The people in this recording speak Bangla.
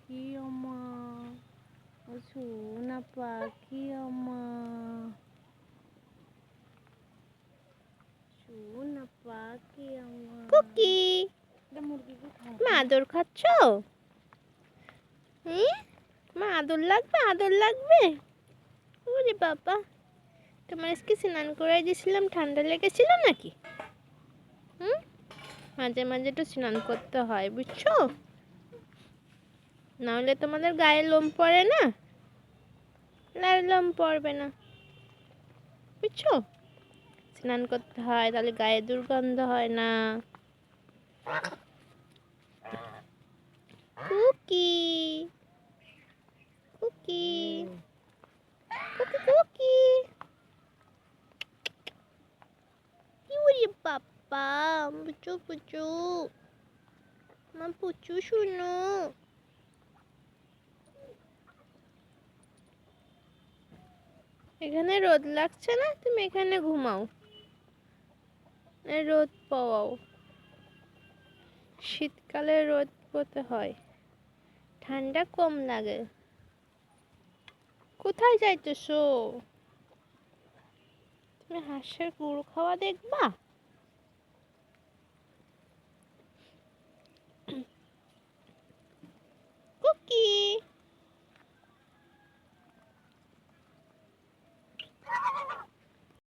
পাখি আমার, ও সোনা পাখি আমার, সোনা পাখি আমার। কুকি, মা আদর খাচ্ছ? মা আদর লাগবে, আদর লাগবে? ওরে বাবা, তোমার আজকে স্নান করাই দিয়েছিলাম, ঠান্ডা লেগেছিল নাকি? মাঝে মাঝে তো স্নান করতে হয়, বুঝছো? নাহলে তোমাদের গায়ে লোম পড়ে না, আর লোম পড়বে না, বুঝছো? স্নান করতে হয়, তাহলে গায়ে দুর্গন্ধ হয় না। কুকি, কুকি, কুকি, কুকি। ওরে বাবা, পুচু পুচু, মা পুচু শুনো। এখানে রোদ লাগছে না, তুমি এখানে ঘুমাও, রোদ পাওয়াও। শীতকালে রোদ পোতে হয়, ঠান্ডা কম লাগে। কোথায় যাইতেছো? তুমি হাঁসের গুঁড়ো খাওয়া দেখবা?